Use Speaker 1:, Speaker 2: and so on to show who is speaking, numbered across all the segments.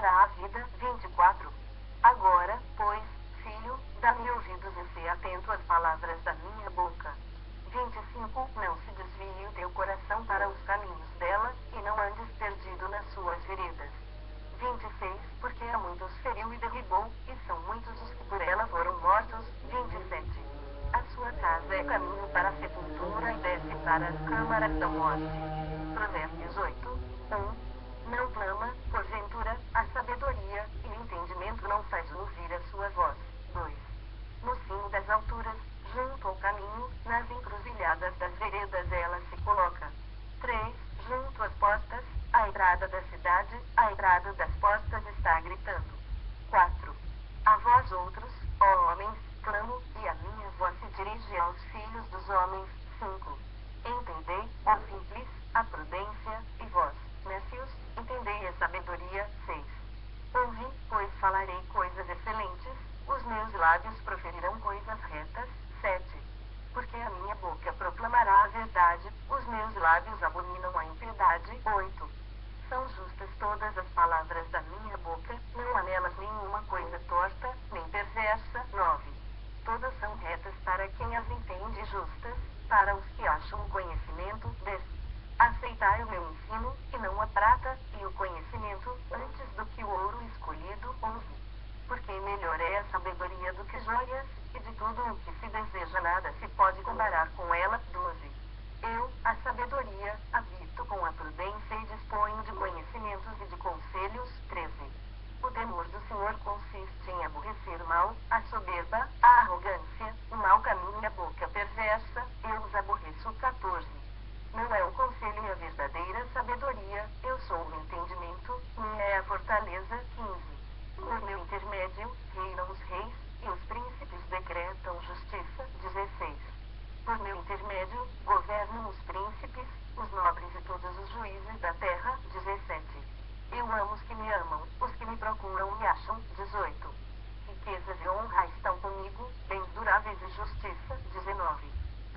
Speaker 1: dará a vida. 24. Agora, pois, filho, dá-me ouvidos e sê atento às palavras da minha boca. 25. Não se desvie o teu coração para os caminhos dela, e não andes perdido nas suas veredas. 26. Porque a muitos feriu e derribou, e são muitos os que por ela foram mortos. 27. A sua casa é caminho para a sepultura e desce para as câmaras da morte. Provérbios 8. 1. Não clama, porventura, a sabedoria, e o entendimento não faz ouvir a sua voz. 2. No cimo das alturas, junto ao caminho, nas encruzilhadas das veredas ela se coloca. 3. Junto às portas, à entrada da cidade, à entrada das portas está gritando. 4. A vós outros, ó homens, clamo, e a minha voz se dirige aos filhos dos homens. 5. Entendei, ó simples, a prudência, e vós, nécios, entendei a sabedoria. 6. Ouvi, pois falarei coisas excelentes, os meus lábios proferirão coisas retas. 7. Porque a minha boca proclamará a verdade, os meus lábios abominam a impiedade. 8. São justas todas as palavras da minha boca, não há nelas nenhuma coisa torta, nem perversa. 9. Todas são retas para quem as entende, justas, para os que acham o conhecimento. 10. Aceitai o meu ensino, e não a prata, e o conhecimento, antes do que o ouro escolhido. 11. Porque melhor é a sabedoria do que joias, e de tudo o que se deseja nada se pode comparar com ela. 12. Eu, a sabedoria, habito com a prudência e disponho de conhecimentos e de conselhos. 13. O temor do Senhor consiste em aborrecer o mal, a soberba, a arrogância, o mau caminho e a boca perversa, eu os aborreço. 14. Não é o conselho e a verdadeira sabedoria, eu sou o entendimento, minha é a fortaleza. 15. Por meu intermédio, reinam os reis, e os príncipes decretam justiça. 16. Por meu intermédio, governam os príncipes, os nobres e todos os juízes da terra. 17. Eu amo os que me amam, os que me procuram me acham. 18. Riquezas e honra estão comigo, bens duráveis e justiça. 19.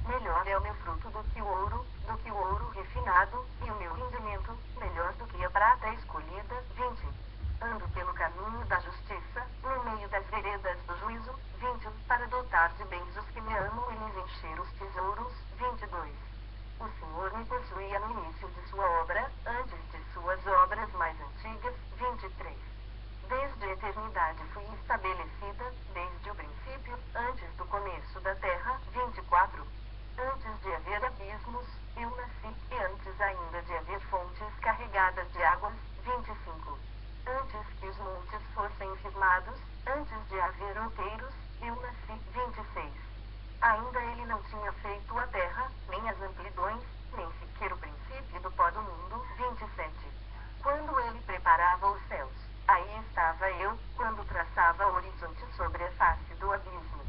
Speaker 1: Melhor é o meu fruto do que o ouro refinado, e o meu rendimento, melhor do que a prata escolhida. 20. Ando pelo caminho da justiça, no meio das veredas do juízo. 21. Para dotar de bens os que me amam e lhes encher os tesouros. 22. O Senhor me possuía no início de sua obra, antes de suas obras mais antigas. 23. Desde a eternidade fui estabelecida, desde o princípio, antes do começo da terra. 24. Antes de haver abismos, eu nasci, e antes ainda de haver fontes carregadas de águas. 25. Antes que os montes fossem firmados, antes de haver outeiros, eu nasci. 26. Ainda ele não tinha feito a terra, nem as amplidões, nem sequer o princípio do pó do mundo. 27. Quando ele preparava os céus, aí estava eu, quando traçava o horizonte sobre a face do abismo.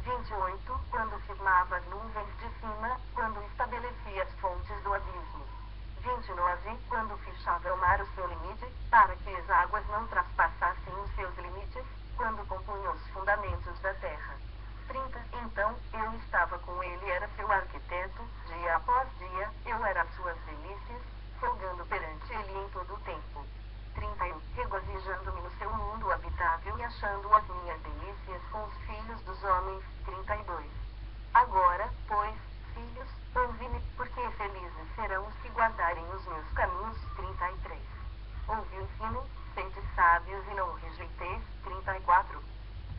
Speaker 1: 28. Quando firmava as nuvens de cima, quando estabelecia as fontes do abismo. 29. Quando fechava o mar o seu limite, para que as águas não traspassassem os seus limites, quando compunha os fundamentos da terra. 30. Então, eu estava com ele, era seu arquiteto, dia após dia, eu era as suas delícias, folgando perante ele em todo o tempo. 31. Regozijando-me no seu mundo habitável e achando as minhas delícias com os filhos dos homens. 32. Agora, pois, filhos, ouvi-me, porque felizes serão os que guardarem os meus caminhos. 33. Ouvi o ensino, sede sábios e não o rejeiteis. 34.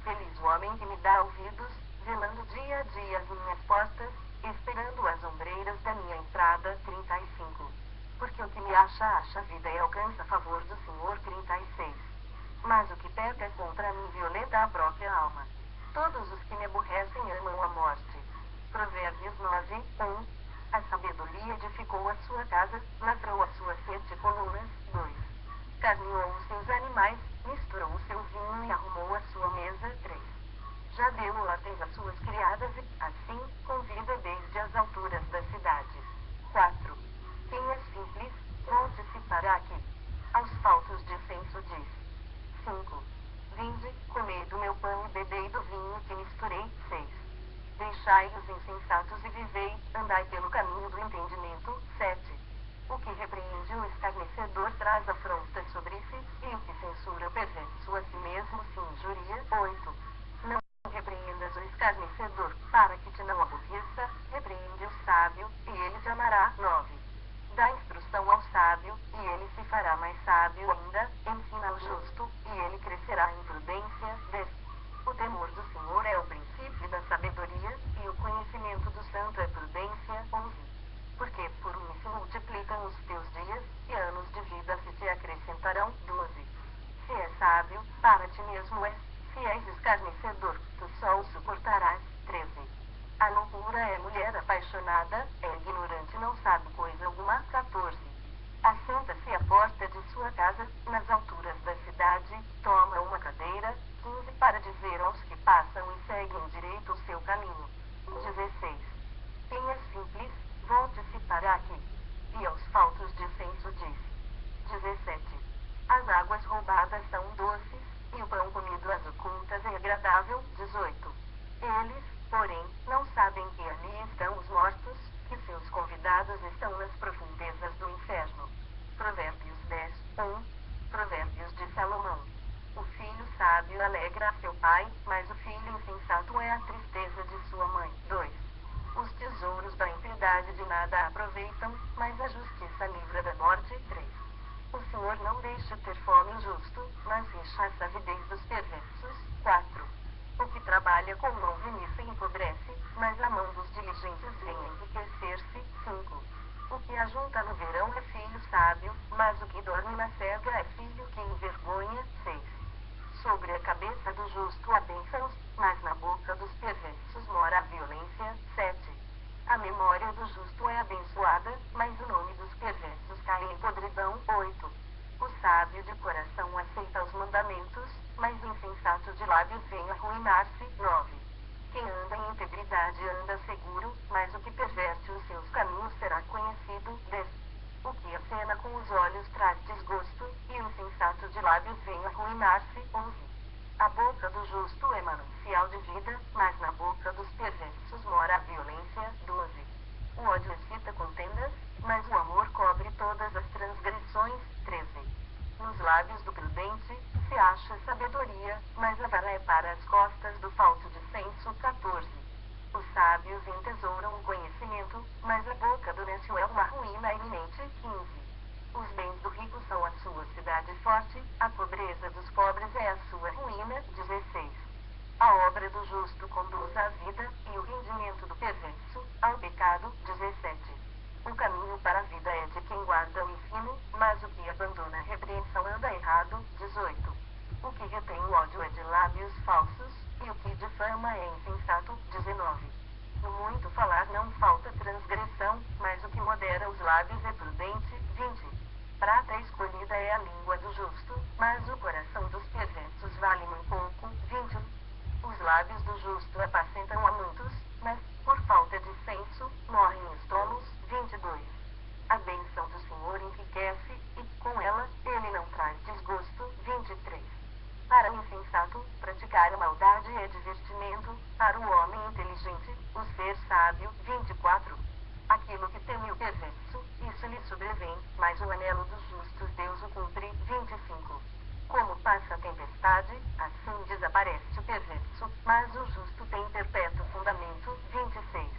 Speaker 1: Feliz o homem que me dá ouvidos, velando dia a dia as minhas portas, esperando as ombreiras da minha entrada. 35. Porque o que me acha vida e alcança favor do Senhor. 36. Mas o que peca contra mim violenta a própria alma. Todos os que me aborrecem amam a morte. Provérbios 9. 1. A sabedoria edificou a sua casa, lavrou as suas 7 colunas. 2. Carneou os seus animais, misturou o seu vinho e arrumou a sua mesa. 3. Já deu ordens às suas criadas e, assim, convida desde as alturas das cidades. 4. Quem é simples, volte-se para aqui. Aos faltos de senso diz. 5. Vinde, comei do meu pão e bebei do vinho que misturei. 6. Deixai os insensatos e vivei, andai pelo caminho do entendimento. 7. O que repreende o escarnecedor traz afronta sobre si, e o que censura mesmo és, se és escarnecedor, tu só o suportarás. 13. A loucura é mulher apaixonada, é ignorante, não sabe coisa alguma. 14. Assenta-se à porta de sua casa, nas alturas da cidade, toma uma cadeira. 15. Para dizer aos que passam e seguem direito o seu caminho. 16. Quem é simples, volte-se para aqui. E aos faltos de senso diz. 17. As águas roubadas são doces, e o pão comido às ocultas é agradável. 18. Eles, porém, não sabem que ali estão os mortos, que seus convidados estão nas profundezas do inferno. Provérbios 10, 1. Provérbios de Salomão. O filho sábio alegra a seu pai, mas o filho insensato é a tristeza de sua mãe. 2. Os tesouros da impiedade de nada aproveitam, mas a justiça livra da morte. 3. O Senhor não deixa ter fome o justo, mas enche a avidez dos perversos. 4. O que trabalha com mão remissa empobrece, mas a mão dos diligentes vem enriquecer-se. 5. O que ajunta no verão é filho sábio, mas o que dorme na cega é filho que envergonha. 6. Sobre a cabeça do justo há bênçãos, mas na boca dos perversos mora a violência. 7. A memória do justo é abençoada, mas o nome dos perversos cai em podridão. 8. O sábio de coração aceita os mandamentos, mas o insensato de lábios vem arruinar-se. 9. Quem anda em integridade anda seguro, mas o que perverte os seus caminhos será conhecido. 10. O que acena com os olhos traz desgosto, e o insensato de lábios vem arruinar-se. 11. A boca do justo é manancial de vida, mas na boca dos perversos mora a violência. 12. O ódio excita contendas, mas o amor cobre todas as transgressões. 13. Nos lábios do prudente se acha sabedoria, mas a vara é para as costas do falto de senso. 14. Os sábios entesouram o conhecimento, mas a boca do nécio é uma ruína iminente. 15. Os bens do rico são a sua cidade forte, a pobreza dos pobres é a sua ruína. 16. A obra do justo conduz à vida, e o rendimento do perverso, ao pecado. 17. O caminho para a vida é de quem guarda o ensino, mas o que abandona a repreensão anda errado. 18. O que retém o ódio é de lábios falsos, e o que difama é insensato. 19. No muito falar não falta transgressão, mas o que modera os lábios é prudente. 20. Prata escolhida é a língua do justo, mas o coração dos perversos vale muito pouco. 21. Os lábios do justo apacentam a muitos, mas, por falta de senso, morrem os tolos. 22. A bênção do Senhor enriquece, e, com ela, ele não traz desgosto. 23. Para o insensato, praticar a maldade é divertimento, para o homem inteligente, o ser sábio. 24. Aquilo que teme o perverso, isso lhe sobrevém, mas o anelo dos justos Deus o cumpre. 25. Como passa a tempestade, assim desaparece o perverso, mas o justo tem perpétuo fundamento. 26.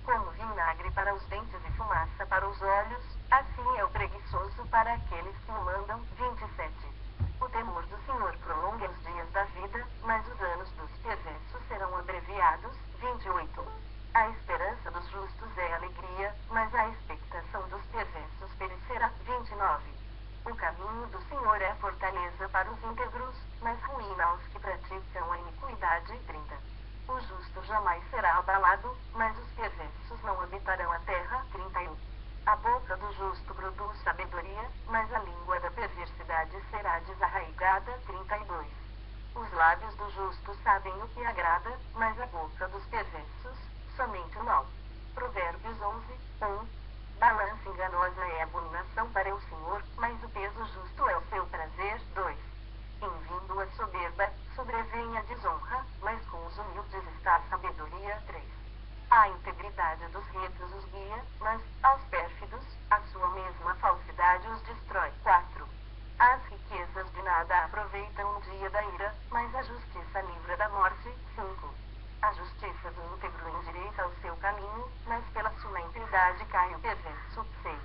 Speaker 1: Como vinagre para os dentes e fumaça para os olhos, assim é o preguiçoso para aqueles que o mandam. 27. O temor do Senhor prolonga os dias da vida, mas os anos dos perversos serão abreviados. 28. A esperança dos justos é alegria, mas a expectação dos perversos perecerá. 29. O caminho do Senhor é fortaleza para os íntegros, mas ruína aos que praticam a iniquidade. 30. O justo jamais será abalado, mas os perversos não habitarão a terra. 31. A boca do justo produz sabedoria, mas a língua da perversidade será desarraigada. 32. Os lábios do justo sabem o que agrada, mas a boca dos perversos, somente o mal. Provérbios 11, 1. Balança enganosa é abominação para o Senhor, mas o peso justo é o seu prazer. 2. Em vindo a soberba, sobrevém a desonra, mas com os humildes está a sabedoria. 3. A integridade dos retos os guia, mas, aos pérfidos, a sua mesma falsidade os destrói. 4. As riquezas de nada aproveitam no dia da ira, mas a justiça livra da morte. 5. A justiça do íntegro endireita o seu caminho, mas pela sua impiedade cai o perverso. 6.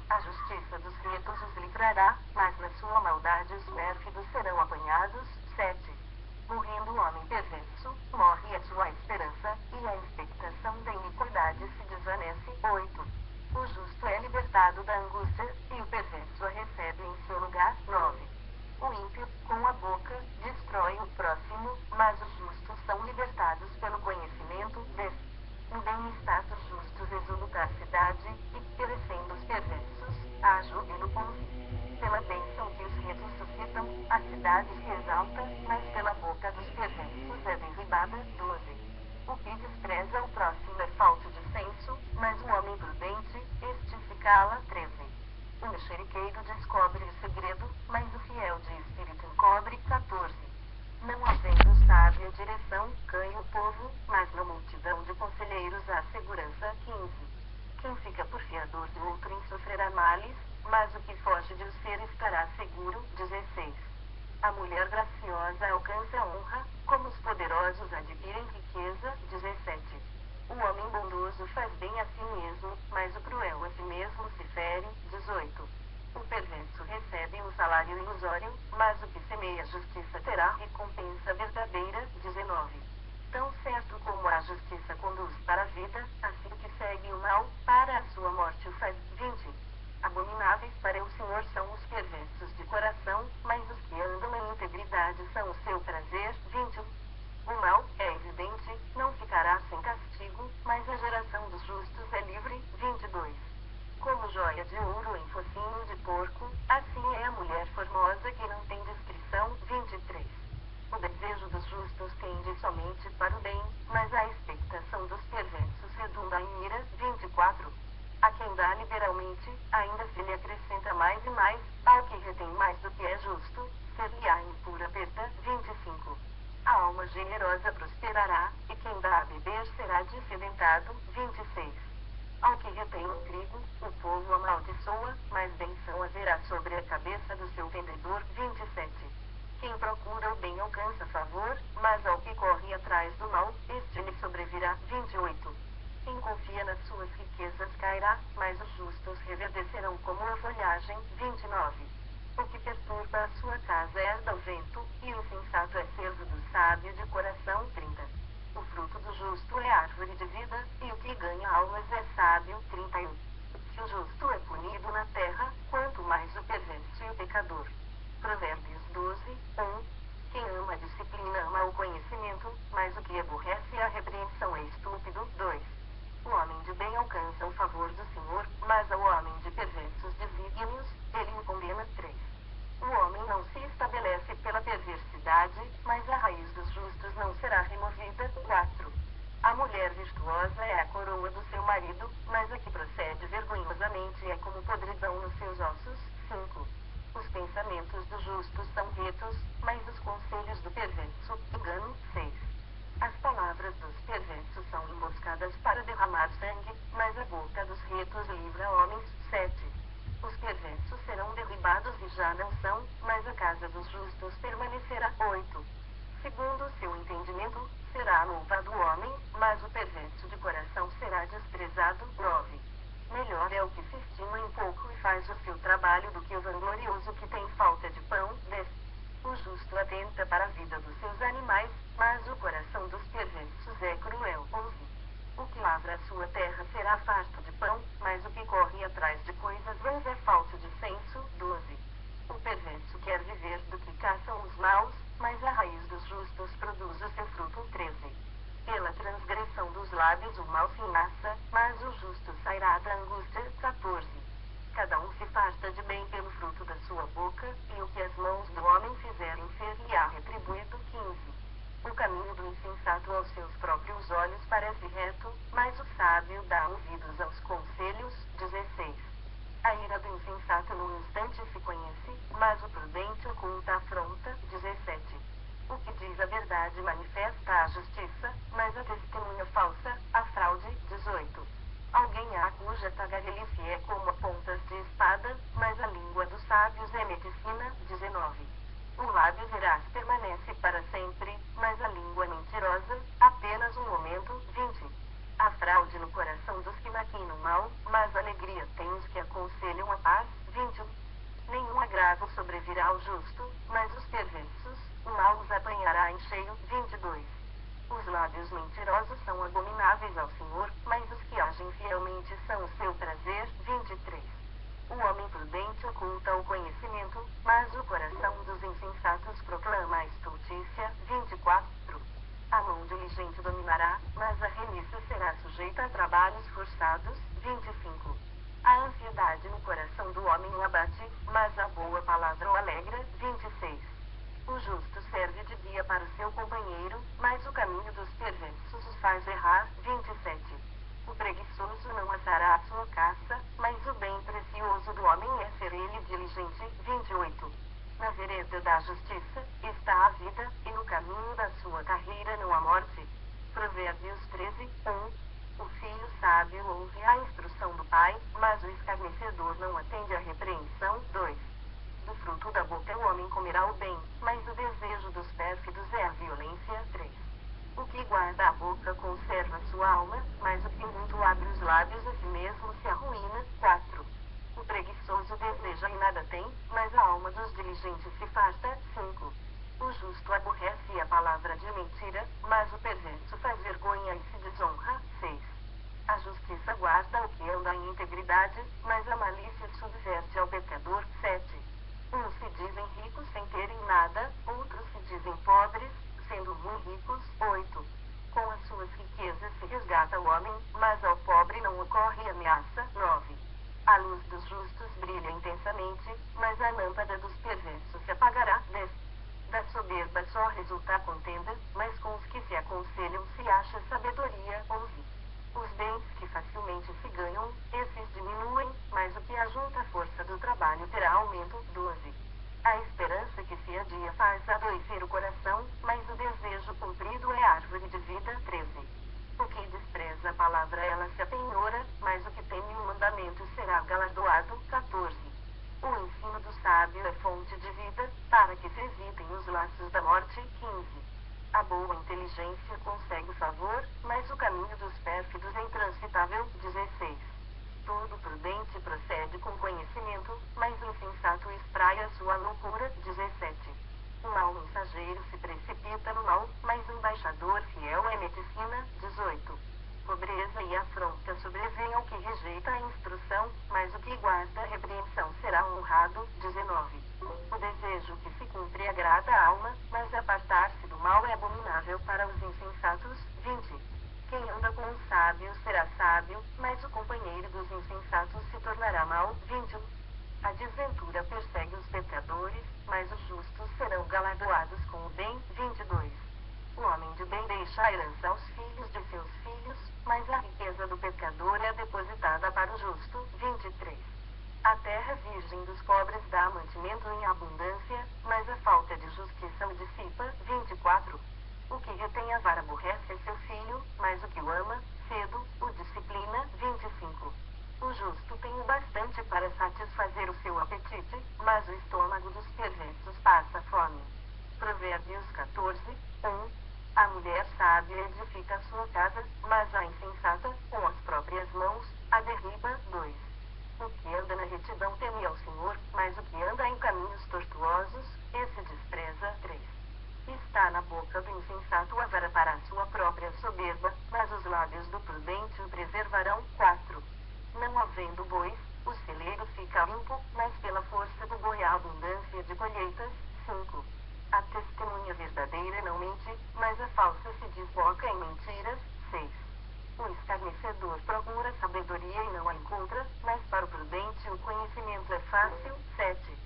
Speaker 1: A justiça dos retos os livrará, mas na sua maldade os pérfidos serão apanhados. 7. Morrendo o homem perverso, morre a sua esperança, e a expectação da iniquidade se desvanece. 8. O justo é libertado da angústia, e o perverso a recebe em seu lugar. 9. O ímpio, com a boca, destrói o A cidade se exalta, mas pela boca dos perversos é derribada. 12. O que despreza o próximo é falto de senso, mas o homem prudente, este se cala. 13. O mexeriqueiro descobre o segredo, mas o fiel de espírito encobre. 14. Não havendo sábia direção, ganha o povo, mas na multidão de conselheiros há segurança. 15. Quem fica por fiador de outrem sofrerá males, mas o que foge de o ser estará seguro. 16. A mulher graciosa alcança a honra, como os poderosos adquirem riqueza. 17. O homem bondoso faz bem a si mesmo, mas o cruel a si mesmo se fere. 18. O perverso recebe um salário ilusório, mas o que semeia justiça terá recompensa verdadeira. 19. Tão certo como a justiça conduz para a vida, assim que segue o mal, para a sua morte o faz. 20. Abomináveis para o Senhor são os perversos de coração, mas os que andam em integridade são o seu prazer. 21. O mal, é evidente, não ficará sem castigo, mas a geração dos justos é livre. 22. Como joia de ouro em focinho de porco, assim é a mulher formosa que não tem descrição. 23. O desejo dos justos tende somente para o bem, mas a expectação dos perversos redunda em ira. 24. A quem dá liberalmente, ainda se lhe acrescenta mais e mais, ao que retém mais do que é justo, ser-lhe-á em pura perda. 25. A alma generosa prosperará, e quem dá a beber será dessedentado. 26. Ao que retém o trigo, o povo amaldiçoa, mas benção haverá sobre a cabeça do seu vendedor. 27. Quem procura o bem alcança favor, mas ao que corre atrás do mal, este lhe sobrevirá. 28. Quem confia nas suas riquezas cairá, mas os justos reverdecerão como a folhagem. 29. O que perturba a sua casa herda o vento, e o insensato é servo do sábio de coração. 30. O fruto do justo é árvore de vida, e o que ganha almas é sábio. 31. Se o justo é punido na terra, quanto mais o perverso e o pecador. Provérbios 12, 1. Quem ama a disciplina ama o conhecimento, mas o que aborrece a repreensão é estúpido. 2. O homem de bem alcança o favor do Senhor, mas ao homem de perversos desígnios, ele o condena. 3. O homem não se estabelece pela perversidade, mas a raiz dos justos não será removida. 4. A mulher virtuosa é a coroa do seu marido, mas a que procede vergonhosamente é como podridão nos seus ossos. 5. Os pensamentos dos justos são retos, mas os conselhos do perverso, engano. 6. As palavras dos perversos são emboscadas para derramar sangue, mas a boca dos retos livra homens. 7. Os perversos serão derribados e já não são, mas a casa dos justos permanecerá. 8. Segundo o seu entendimento, será louvado o homem, mas o perverso de coração será desprezado. 9. Melhor é o que se estima em pouco e faz o seu trabalho do que o vanglorioso que tem falta de pão. 10. O justo atenta para a vida dos seus animais, mas o coração dos perversos é cruel. 11. O que lavra a sua terra será farto de pão, mas o que corre atrás de coisas vãs é falto de senso. 12. O perverso quer viver do que caçam os maus, mas a raiz dos justos produz o seu fruto. 13. Pela transgressão dos lábios o mal se enlaça, mas o justo sairá da angústia. 14. Cada um se farta de bem pelo fruto da sua boca, e o que as mãos do homem fizerem ser-lhe-á retribuído. 15. O caminho do insensato aos seus próprios olhos parece reto, mas o sábio dá ouvidos aos conselhos. 16. A ira do insensato num instante se conhece, mas o prudente oculta a afronta. 17. O que diz a verdade manifesta a justiça, mas a testemunha falsa, a fraude. 18. Alguém há cuja tagarelice é como pontas de espada, mas a língua dos sábios é medicina. 19. O lábio veraz permanece para sempre, mas a língua mentirosa, apenas um momento. 20. Há fraude no coração dos que maquinam mal, mas alegria tem os que aconselham a paz. 21. Nenhum agravo sobrevirá ao justo, mas os perversos, o mal os apanhará em cheio. 22. Os lábios mentirosos são abomináveis ao Senhor, mas os que agem fielmente são o seu prazer. 23. O homem prudente oculta o conhecimento, mas o coração dos insensatos proclama a estultícia. 24. A mão diligente dominará, mas a remissa será sujeita a trabalhos forçados. 25. A ansiedade no coração do homem o abate, mas a boa palavra o alegra. 26. caminho dos perversos os faz errar. 27. O preguiçoso não assará a sua caça, mas o bem precioso do homem é ser ele diligente. 28. Na vereda da justiça está a vida, e no caminho da sua carreira não há morte. Provérbios 13, 1. O filho sábio ouve a instrução do pai, mas o escarnecedor não atende à repreensão. 2. Do fruto da boca o homem comerá o bem, mas o desejo dos pérfidos é a violência. 3. O que guarda a boca conserva sua alma, mas o que muito abre os lábios a si mesmo se arruína. 4. O preguiçoso deseja e nada tem, mas a alma dos diligentes se farta. 5. O justo aborrece a palavra de mentira, mas o perverso faz vergonha e se desonra. 6. A justiça guarda o que anda em integridade, mas a malícia subverte ao pecador. 7. Uns se dizem ricos sem terem nada, outros se dizem pobres, sendo muito ricos. 8. Com as suas riquezas se resgata o homem, mas ao pobre não ocorre ameaça. 9. A luz dos justos brilha intensamente, mas a lâmpada dos perversos se apagará. 10. Da soberba só resulta a contenda, mas com os que se aconselham se acha sabedoria. 11. Os bens que facilmente se ganham, esses diminuem, mas o que ajunta a força do trabalho terá aumento. 12. A esperança que se adia faz adoecer o coração, mas o desejo cumprido é árvore de vida. 13. O que despreza a palavra ela se apenhora, mas o que teme o mandamento será galardoado. 14. O ensino do sábio é fonte de vida, para que se evitem os laços da morte. 15. A boa inteligência consegue favor, mas o caminho dos pérfidos é intransitável. 16. Todo prudente procede com conhecimento, mas o insensato espraia sua loucura. 17. O mau mensageiro se precipita no mal, mas o embaixador fiel é medicina. 18. Pobreza e afronta sobrevêm ao que rejeita a instrução, mas o que guarda a repreensão será honrado. 19. O desejo que se cumpre agrada a alma, mas apartar-se do mal é abominável para os insensatos. 20. Quem anda com os sábios será sábio, mas o companheiro dos insensatos se tornará mau. 21. A desventura persegue os pecadores, mas os justos serão galardoados com o bem. 22. O homem de bem deixa a herança aos filhos de seus filhos, mas a riqueza do pecador é depositada para o justo. 23. A terra virgem dos pobres dá mantimento em abundância, mas a falta de justiça o dissipa. 24. O que retém a vara aborrece seu filho, mas o que o ama, cedo, o disciplina. 25. O justo tem o bastante para satisfazer o seu apetite, mas o estômago dos perversos passa fome. Provérbios 14, 1. A mulher sábia edifica a sua casa, mas a insensata, com as próprias mãos, a derriba. 2. O que anda na retidão teme ao Senhor, mas o que anda em caminhos tortuosos, esse despreza. 3. Está na boca do insensato a vara para a sua própria soberba, mas os lábios do prudente o preservarão. 4. Não havendo bois, o celeiro fica limpo, mas pela força do boi há abundância de colheitas. 5. A testemunha verdadeira não mente, mas a falsa se desboca em mentiras. 6. O escarnecedor procura sabedoria e não a encontra, mas para o prudente o conhecimento é fácil. 7.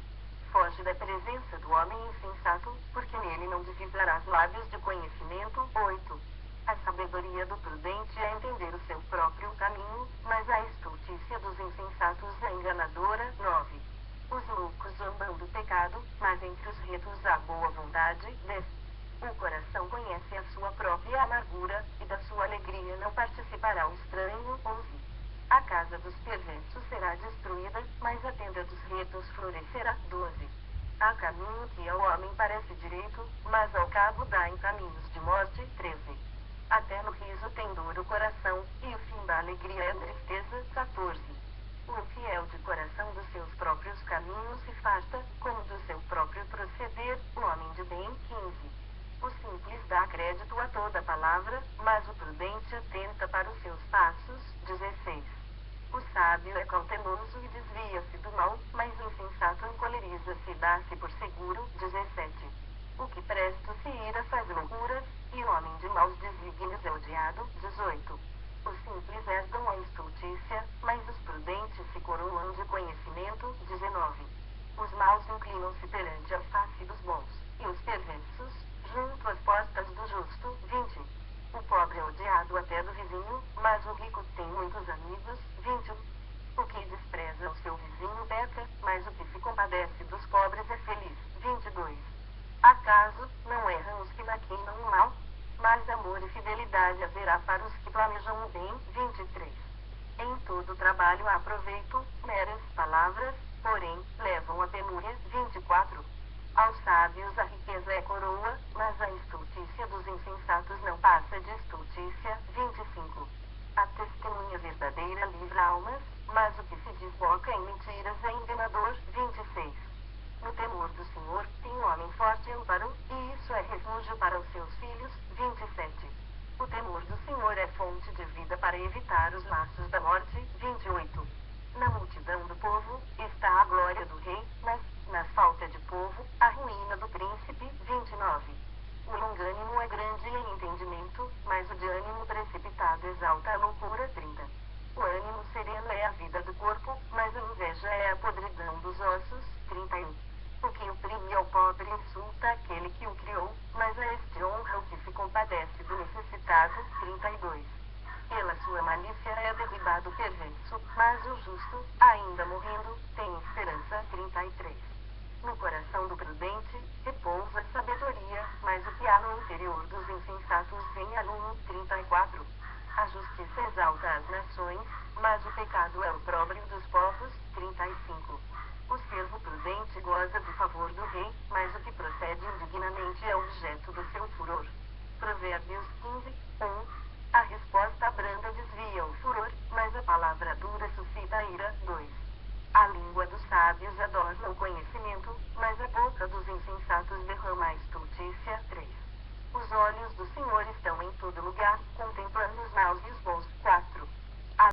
Speaker 1: Foge da presença do homem insensato, porque nele não divisarás lábios de conhecimento. 8. A sabedoria do prudente é entender o seu próprio caminho, mas a estultícia dos insensatos é enganadora. 9. Os loucos zombam do pecado, mas entre os retos há boa vontade. 10. O coração conhece a sua própria amargura, e da sua alegria não participará o estranho. 11. A casa dos perversos será destruída, mas a tenda dos retos florescerá. 12. Há caminho que ao homem parece direito, mas ao cabo dá em caminhos de morte. 13. Até no riso tem dor o coração, e o fim da alegria é tristeza. 14. O infiel de coração dos seus próprios caminhos se farta, como do seu próprio proceder, o homem de bem. 15. O simples dá crédito a toda palavra, mas o prudente atenta para os seus passos. 16. O sábio é cauteloso e desvia-se do mal, mas o insensato encoleriza-se e dá-se por seguro. 17. O que presto se ira faz loucuras, e o homem de maus desígnios é odiado. 18. Os simples herdam a estultícia, mas os prudentes se coroam de conhecimento. 19. Os maus inclinam-se perante a face dos bons, e os perversos, junto às portas do justo. 20. acaso, não erram os que maquinam o mal? Mas amor e fidelidade haverá para os que planejam o bem. 23. Em todo trabalho há proveito, meras palavras, porém, levam a penúria. 24. Aos sábios a riqueza é coroa, mas a estultícia dos insensatos não passa de estultícia. 25. A testemunha verdadeira livra almas, mas o que se desboca em mentiras é enganador. 26. No temor do Senhor, tem um homem forte amparo, e isso é refúgio para os seus filhos. 27. O temor do Senhor é fonte de vida para evitar os laços da morte. 28. Na multidão do povo, está a glória do rei, mas, na falta de povo, a ruína do príncipe. 29. O longânimo é grande em entendimento, mas o de ânimo precipitado exalta a loucura. 30. O ânimo sereno é a vida do corpo, mas a inveja é a podridão dos ossos. 31. O que oprime ao pobre insulta aquele que o criou, mas a este honra o que se compadece do necessitado. 32. Pela sua malícia é derribado o perverso, mas o justo, ainda morrendo, tem esperança. 33. No coração do prudente, repousa a sabedoria, mas o que há no interior dos insensatos vem a lume. 34. A justiça exalta as nações, mas o pecado é o opróbrio dos povos. 35.